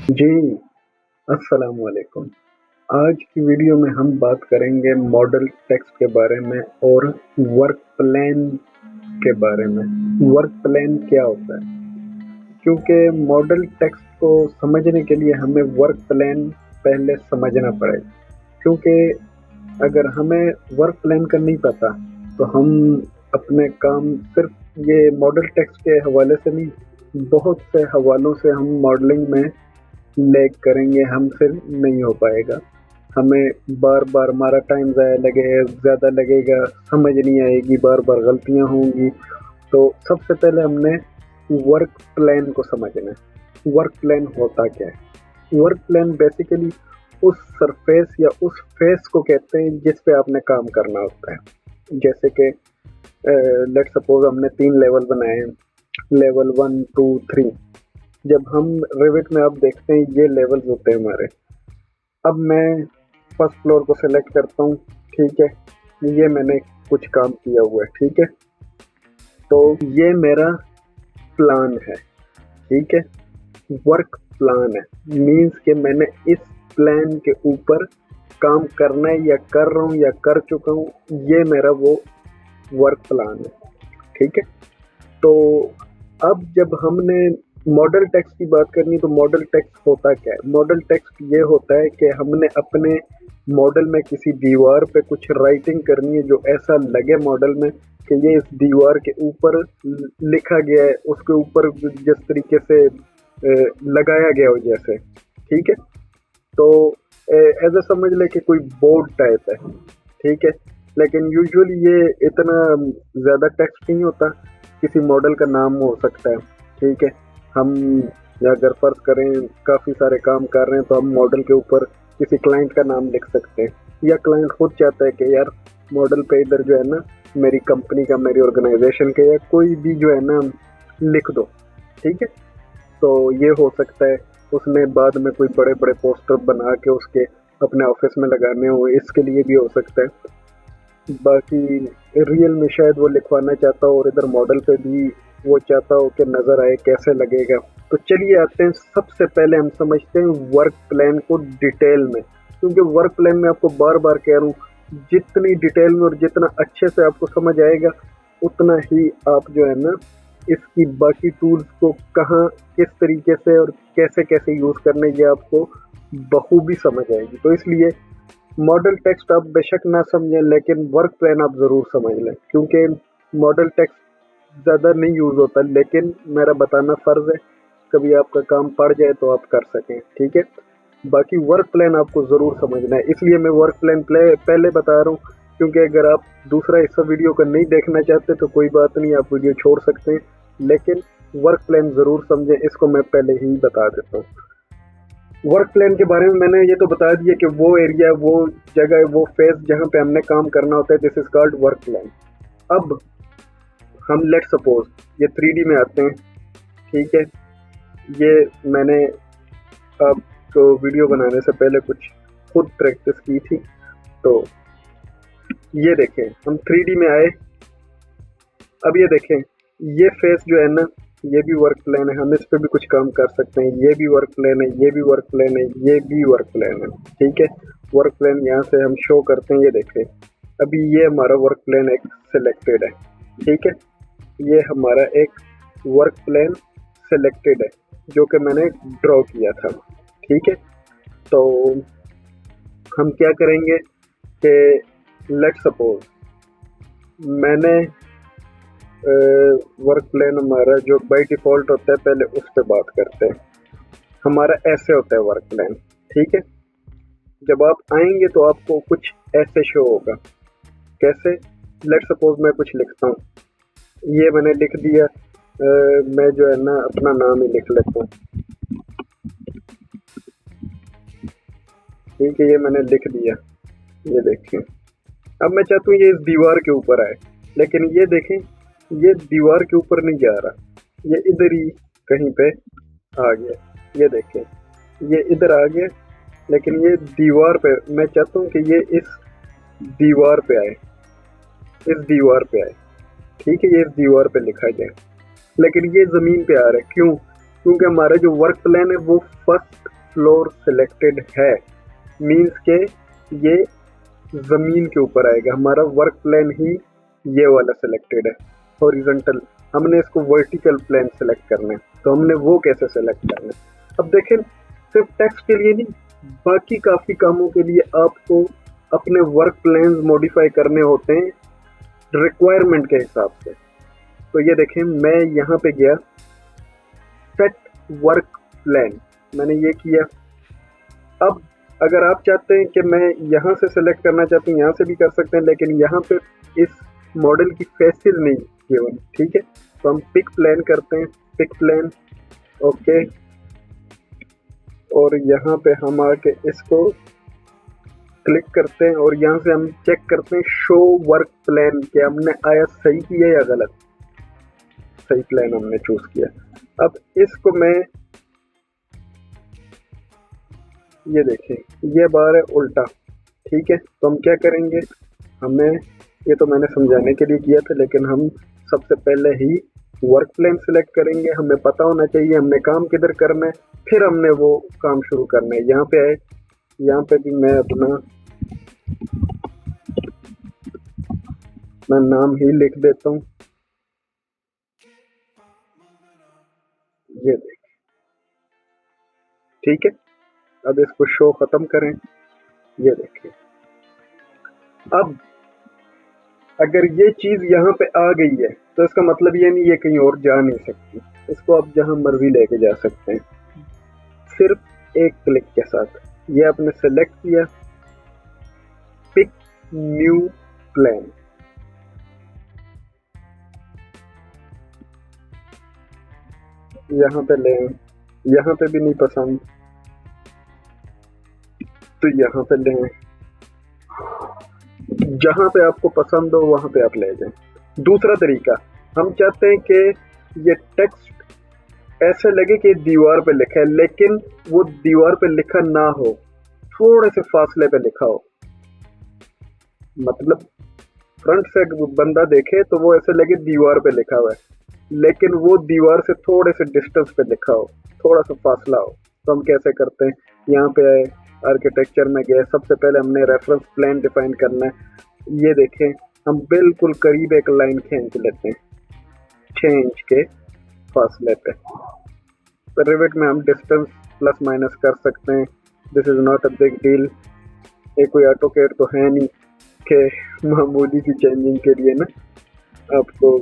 जी, अस्सलाम वालेकुम। आज की वीडियो में हम बात करेंगे मॉडल टेक्स्ट के बारे में और वर्क प्लान के बारे में। वर्क प्लान क्या होता है? क्योंकि मॉडल टेक्स्ट को समझने के लिए हमें वर्क प्लान पहले समझना पड़ेगा। क्योंकि अगर हमें वर्क प्लान का नहीं पता, तो हम अपने काम सिर्फ ये मॉडल टेक्स्ट के हवाले से नहीं, बहुत से हवालों से हम मॉडलिंग में लैग करेंगे, हमसे नहीं हो पाएगा। हमें बार-बार हमारा टाइम ज़्यादा लगेगा, समझ नहीं आएगी, बार-बार गलतियाँ होंगी। तो सबसे पहले हमने वर्क प्लान को समझना है। वर्क प्लान होता क्या है? वर्क प्लान बेसिकली उस सरफेस या उस फेस को कहते हैं जिस पे आपने काम करना होता है। जैसे कि लेट्स सपोज़ हमने 3 लेवल बनाए हैं, लेवल 1, 2, 3। जब हम रिविट में आप देखते हैं ये लेवल्स होते हैं हमारे। अब मैं फर्स्ट फ्लोर को सेलेक्ट करता हूँ, ठीक है? ये मैंने कुछ काम किया हुआ है, ठीक है? तो ये मेरा प्लान है, ठीक है? वर्क प्लान है, मीन्स कि मैंने इस प्लान के ऊपर काम करना है या कर रहा हूँ या कर चुका हूँ, ये मेरा वो वर्क प्लान है, ठीक है? तो अब जब हमने मॉडल टेक्स्ट की बात करनी, तो मॉडल टेक्स्ट होता क्या है? मॉडल टेक्स्ट ये होता है कि हमने अपने मॉडल में किसी दीवार पे कुछ राइटिंग करनी है जो ऐसा लगे मॉडल में कि ये इस दीवार के ऊपर लिखा गया है, उसके ऊपर जिस तरीके से लगाया गया हो जैसे, ठीक है? तो ऐसा समझ ले कि कोई बोर्ड टाइप है, ठीक है? लेकिन यूजुअली ये इतना ज़्यादा टेक्स्ट नहीं होता, किसी मॉडल का नाम हो सकता है, ठीक है? हम या अगर फ़र्ज़ करें काफ़ी सारे काम कर रहे हैं, तो हम मॉडल के ऊपर किसी क्लाइंट का नाम लिख सकते हैं, या क्लाइंट खुद चाहता है कि यार मॉडल पे इधर जो है ना मेरी कंपनी का, मेरी ऑर्गेनाइजेशन का या कोई भी जो है ना लिख दो, ठीक है? तो ये हो सकता है उसने बाद में कोई बड़े-बड़े पोस्टर बना के उसके अपने ऑफ़िस में लगाने हो, इसके लिए भी हो सकता है। बाकी रियल में शायद वो लिखवाना चाहता हो और इधर मॉडल पे भी वो चाहता हो कि नज़र आए कैसे लगेगा। तो चलिए आते हैं, सबसे पहले हम समझते हैं वर्क प्लान को डिटेल में, क्योंकि वर्क प्लान में आपको बार-बार कह रहा हूँ, जितनी डिटेल में और जितना अच्छे से आपको समझ आएगा, उतना ही आप जो है ना इसकी बाकी टूल्स को कहाँ, किस तरीके से और कैसे-कैसे यूज़ करने ये आपको बखूबी समझ आएगी। तो इसलिए मॉडल टेक्स्ट आप बेशक ना समझें, लेकिन वर्क प्लान आप ज़रूर समझ लें, क्योंकि मॉडल टेक्स्ट ज़्यादा नहीं यूज़ होता, लेकिन मेरा बताना फ़र्ज़ है, कभी आपका काम पड़ जाए तो आप कर सकें, ठीक है? बाकी वर्क प्लान आपको ज़रूर समझना है, इसलिए मैं वर्क प्लान पहले बता रहा हूँ, क्योंकि अगर आप दूसरा हिस्सा वीडियो का नहीं देखना चाहते तो कोई बात नहीं, आप वीडियो छोड़ सकते हैं, लेकिन वर्क प्लान ज़रूर समझें, इसको मैं पहले ही बता देता हूँ। वर्क प्लान के बारे में मैंने ये तो बता दिया कि वो एरिया, वो जगह, वो फेज़ जहाँ पे हमने काम करना होता है, this is called work plan. अब हम लेट्स सपोज़ ये 3D में आते हैं, ठीक है? ये मैंने आपको वीडियो बनाने से पहले कुछ खुद प्रैक्टिस की थी, तो ये देखें, हम 3D में आए। अब ये देखें, ये फेस जो है ना, ये भी वर्क प्लान है, हम इस पे भी कुछ काम कर सकते हैं, ये भी वर्क प्लान है, ये भी वर्क प्लान है, ये भी वर्क प्लान है, ठीक है? वर्क प्लान यहाँ से हम शो करते हैं, ये देखें, अभी ये हमारा वर्क प्लान एक सिलेक्टेड है, ठीक है? ये हमारा एक वर्क प्लान सिलेक्टेड है, जो कि मैंने ड्रॉ किया था, ठीक है? तो हम क्या करेंगे कि लेट्स सपोज़ मैंने वर्क प्लान हमारा जो बाय डिफ़ॉल्ट होता है, पहले उस पे बात करते हैं। हमारा ऐसे होता है वर्क प्लान, ठीक है? जब आप आएँगे तो आपको कुछ ऐसे शो होगा। कैसे? लेट्स सपोज़ मैं कुछ लिखता हूँ, ये मैंने लिख दिया, मैं जो है ना अपना नाम ही लिख लेता हूँ, ठीक है? ये मैंने लिख दिया, ये देखिए। अब मैं चाहता हूँ ये इस दीवार के ऊपर आए, लेकिन ये देखें, ये दीवार के ऊपर नहीं जा रहा, ये इधर ही कहीं पे आ गया, ये देखें, ये इधर आ गया, लेकिन ये दीवार पे, मैं चाहता हूँ कि ये इस दीवार पे आए, इस दीवार पे आए, ठीक है? ये इस दीवार पे लिखा जाए, लेकिन ये ज़मीन पे आ रहा है, क्यों? क्योंकि हमारा जो वर्क प्लान है वो फर्स्ट फ्लोर सिलेक्टेड है, मीन्स के ये ज़मीन के ऊपर आएगा। हमारा वर्क प्लेन ही ये वाला सिलेक्टेड है। हॉरिजॉन्टल, हमने इसको वर्टिकल प्लेन सेलेक्ट करना है, तो हमने वो कैसे सेलेक्ट करना है। अब देखें, सिर्फ टेक्स्ट के लिए नहीं, बाकी काफ़ी कामों के लिए आपको अपने वर्क प्लान्स मॉडिफाई करने होते हैं रिक्वायरमेंट के हिसाब से। तो ये देखें, मैं यहाँ पे गया, सेट वर्क प्लान, मैंने ये किया। अब अगर आप चाहते हैं कि मैं यहाँ से सेलेक्ट करना चाहते हैं, यहाँ से भी कर सकते हैं, लेकिन यहाँ पे इस मॉडल की फेसेस नहीं गिवन, ठीक है। तो हम पिक प्लान करते हैं, पिक प्लान, ओके। और यहाँ पे हम आके इसको क्लिक करते हैं और यहाँ से हम चेक करते हैं शो वर्क प्लान कि हमने आया सही किया या गलत। सही प्लान हमने चूज किया। अब इसको मैं, ये देखें, ये बार है उल्टा, ठीक है। तो हम क्या करेंगे, हमें, ये तो मैंने समझाने के लिए किया था, लेकिन हम सबसे पहले ही वर्क प्लान सिलेक्ट करेंगे। हमें पता होना चाहिए हमने काम किधर करना है, फिर हमने वो काम शुरू करना है। यहाँ पे आए, यहाँ पे भी मैं अपना नाम ही लिख देता हूँ, ये देख, ठीक है। अब इसको शो खत्म करें, ये देखिए। अब अगर ये चीज यहाँ पे आ गई है तो इसका मतलब ये नहीं ये कहीं और जा नहीं सकती, इसको आप जहां मर्जी लेके जा सकते हैं सिर्फ एक क्लिक के साथ। ये आपने सेलेक्ट किया, पिक न्यू प्लान, यहाँ पे ले, यहाँ पे भी नहीं पसंद तो यहाँ पे ले, जहां पे आपको पसंद हो वहां पे आप ले जाएं। दूसरा तरीका, हम चाहते हैं कि ये टेक्स्ट ऐसे लगे कि दीवार पे लिखा है, लेकिन वो दीवार पे लिखा ना हो, थोड़े से फासले पे लिखा हो। मतलब फ्रंट से बंदा देखे तो वो ऐसे लगे दीवार पे लिखा हुआ है, लेकिन वो दीवार से थोड़े से डिस्टेंस पे लिखा हो, थोड़ा सा फासला हो। तो हम कैसे करते हैं, यहाँ पे आए, आर्किटेक्चर में गए, सबसे पहले हमने रेफरेंस प्लान डिफाइन करना है। ये देखें, हम बिल्कुल करीब एक लाइन खींच लेते हैं चेंज के फासले पे। रिविट में हम डिस्टेंस प्लस माइनस कर सकते हैं, this is not a big deal. ये कोई ऑटोकैड तो है नहीं कि मामूली सी चेंजिंग के लिए ना आपको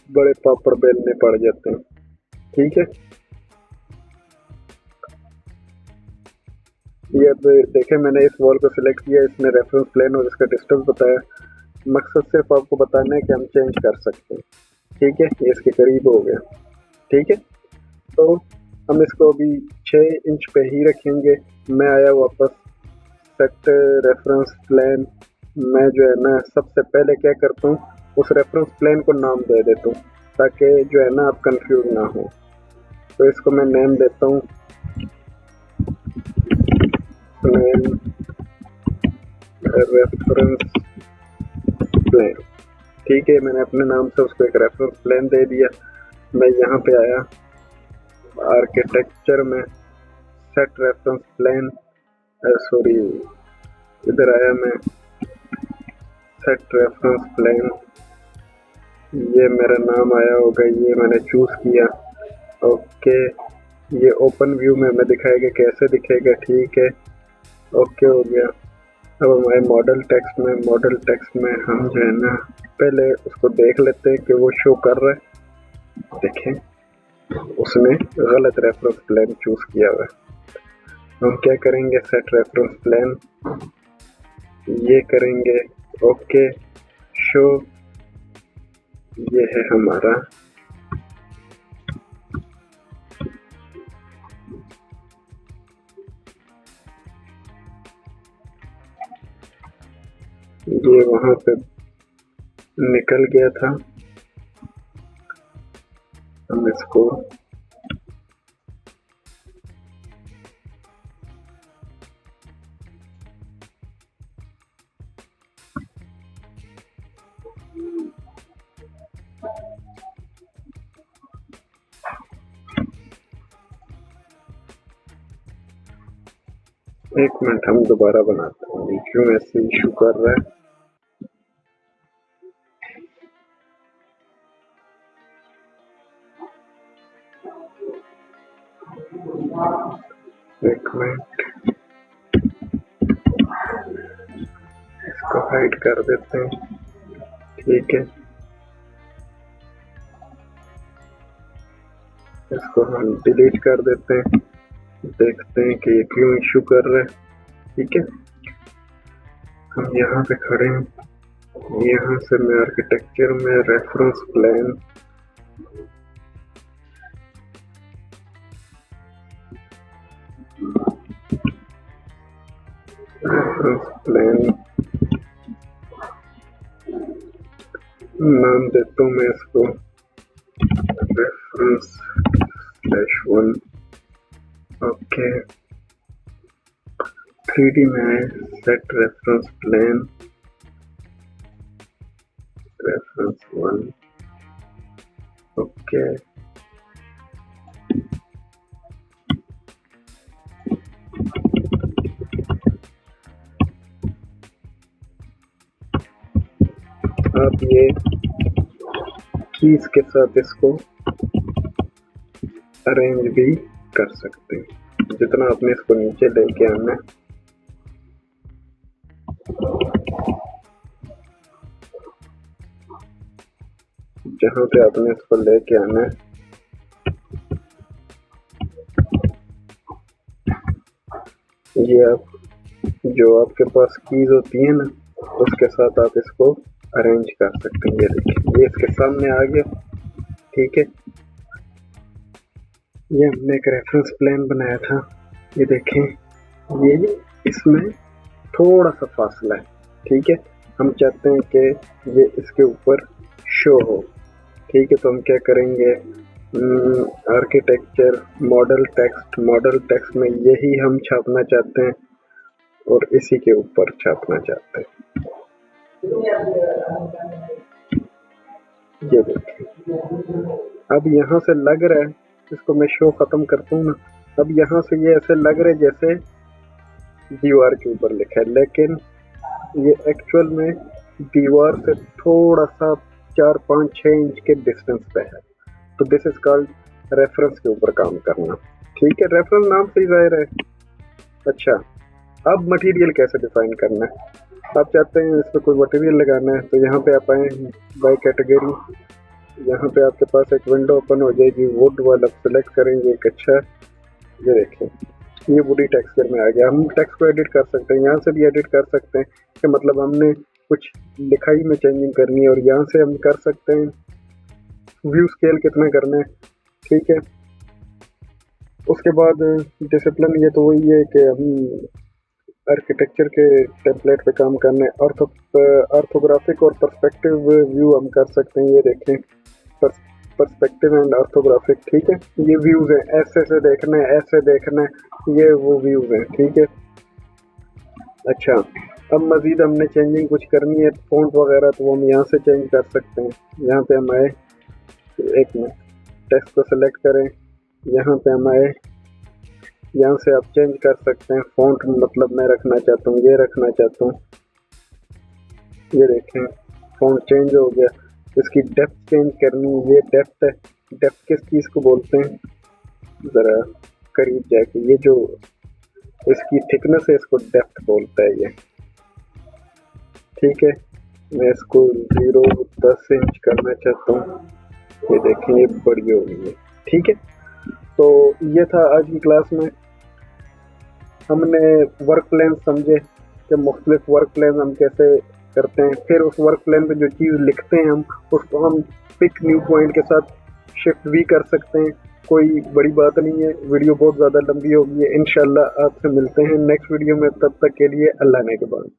बड़े पापड़ बेलने पड़ जाते हैं, ठीक है। ये अब देखें, मैंने इस वॉल को सिलेक्ट किया, इसने रेफरेंस प्लेन और इसका डिस्टेंस बताया। मकसद सिर्फ आपको बताना है कि हम चेंज कर सकते हैं, ठीक है। ये इसके करीब हो गया, ठीक है। तो हम इसको अभी 6 इंच पे ही रखेंगे। मैं आया वापस सेट रेफरेंस प्लान, मैं जो है ना सबसे पहले क्या करता हूँ, उस रेफरेंस प्लान को नाम दे देता हूँ ताकि जो है ना आप कंफ्यूज ना हो। तो इसको मैं नेम देता हूँ प्लान रेफरेंस प्लान, ठीक है। मैंने अपने नाम से उसको एक रेफरेंस प्लान दे दिया। मैं यहाँ पे आया आर्किटेक्चर में, सेट रेफरेंस प्लान, सॉरी इधर आया मैं, सेट रेफरेंस प्लान, ये मेरा नाम आया होगा, ये मैंने चूज किया, ओके। ये ओपन व्यू में हमें दिखाएगा कैसे दिखेगा, ठीक है, ओके हो गया। अब हमारे मॉडल टेक्स्ट में, मॉडल टेक्स्ट में हम जो है ना पहले उसको देख लेते हैं कि वो शो कर रहा है। देखें, उसने गलत रेफरेंस प्लान चूज किया हुआ है। हम क्या करेंगे, सेट रेफरेंस प्लान, ये करेंगे, ओके, शो, ये है हमारा ये वहां पे निकल गया था। हम इसको एक मिनट हम दोबारा बनाते हैं, ये क्यों ऐसे इशू कर रहा है। एक मिनट इसको हाइड कर देते हैं, ठीक है। इसको हम डिलीट कर देते हैं, देखते हैं कि ये क्यों इशू कर रहा है, ठीक है। हम यहाँ पे खड़े हैं, यहाँ से मैं आर्किटेक्चर में रेफरेंस प्लान नाम देता हूँ मैं इसको reference/1, ओके। 3D में set reference plan reference1, okay. आप ये कीज के साथ इसको अरेंज भी कर सकते हैं। जितना आपने इसको नीचे लेके आना है, जहाँ पे आपने इसको लेके आना है, ये आप जो आपके पास कीज होती है ना, उसके साथ आप इसको अरेंज कर सकते हैं। ये देखिए, ये इसके सामने आ गया, ठीक है। ये हमने एक रेफरेंस प्लान बनाया था, ये देखें, ये इसमें थोड़ा सा फासला है, ठीक है। हम चाहते हैं कि ये इसके ऊपर शो हो, ठीक है। तो हम क्या करेंगे, आर्किटेक्चर मॉडल टेक्स्ट में यही हम छापना चाहते हैं और इसी के ऊपर छापना चाहते हैं। ये देखिए, अब यहाँ से लग रहा है, इसको मैं शो खत्म करता हूँ ना, अब यहाँ से ये ऐसे लग रहा है जैसे दीवार के ऊपर लिखा है, लेकिन ये एक्चुअल में दीवार से थोड़ा सा 4-5-6 इंच के डिस्टेंस पे है। तो दिस इज कॉल्ड रेफरेंस के ऊपर काम करना, ठीक है। रेफरेंस नाम से ही जाहिर है। अच्छा, अब मटेरियल कैसे डिफाइन करना है। आप चाहते हैं इस पर कोई मटेरियल लगाना है, तो यहाँ पे आप आए बाय कैटेगरी, यहाँ पे आपके पास एक विंडो ओपन हो जाएगी, वुड वाला सेलेक्ट करेंगे एक। अच्छा, ये देखें, ये वुडी टेक्सचर में आ गया। हम टेक्स्ट को एडिट कर सकते हैं, यहाँ से भी एडिट कर सकते हैं कि मतलब हमने कुछ लिखाई में चेंजिंग करनी है, और यहाँ से हम कर सकते हैं व्यू स्केल कितना करना है, ठीक है। उसके बाद डिसिप्लिन, ये तो वही है कि हम आर्किटेक्चर के टेम्पलेट पे काम करना है। ऑर्थोग्राफिक और पर्सपेक्टिव व्यू हम कर सकते हैं, ये देखें, पर्सपेक्टिव एंड ऑर्थोग्राफिक, ठीक है। ये व्यूज हैं, ऐसे से देखना है, ऐसे देखना है, ये वो व्यूज हैं, ठीक है। अच्छा, अब मजीद हमने चेंजिंग कुछ करनी है, फॉन्ट वगैरह, तो वो हम यहाँ से चेंज कर सकते हैं। यहाँ पे हम आए, एक मिनट, टेक्स्ट को सेलेक्ट करें, यहाँ पे हम आए, यहाँ से आप चेंज कर सकते हैं फॉन्ट, मतलब मैं रखना चाहता हूँ, ये रखना चाहता हूँ, ये देखें फॉन्ट चेंज हो गया। इसकी डेप्थ चेंज करनी है, ये डेप्थ है। डेप्थ किस चीज़ को बोलते हैं, ज़रा करीब जाके, ये जो इसकी थिकनेस है, इसको डेप्थ बोलता है ये, ठीक है। मैं इसको 0-10 इंच करना चाहता हूँ, ये देखें, ये बड़ी हो गई है, ठीक है। तो ये था आज की क्लास में, हमने वर्क प्लान समझे कि मुख्तलिफ वर्क प्लान हम कैसे करते हैं। फिर उस वर्क प्लान पे जो चीज़ लिखते हैं हम, उसको हम पिक न्यू पॉइंट के साथ शिफ्ट भी कर सकते हैं, कोई बड़ी बात नहीं है। वीडियो बहुत ज़्यादा लंबी हो गई है, इंशाल्लाह आपसे मिलते हैं नेक्स्ट वीडियो में, तब तक के लिए अल्लाह ने के बाद।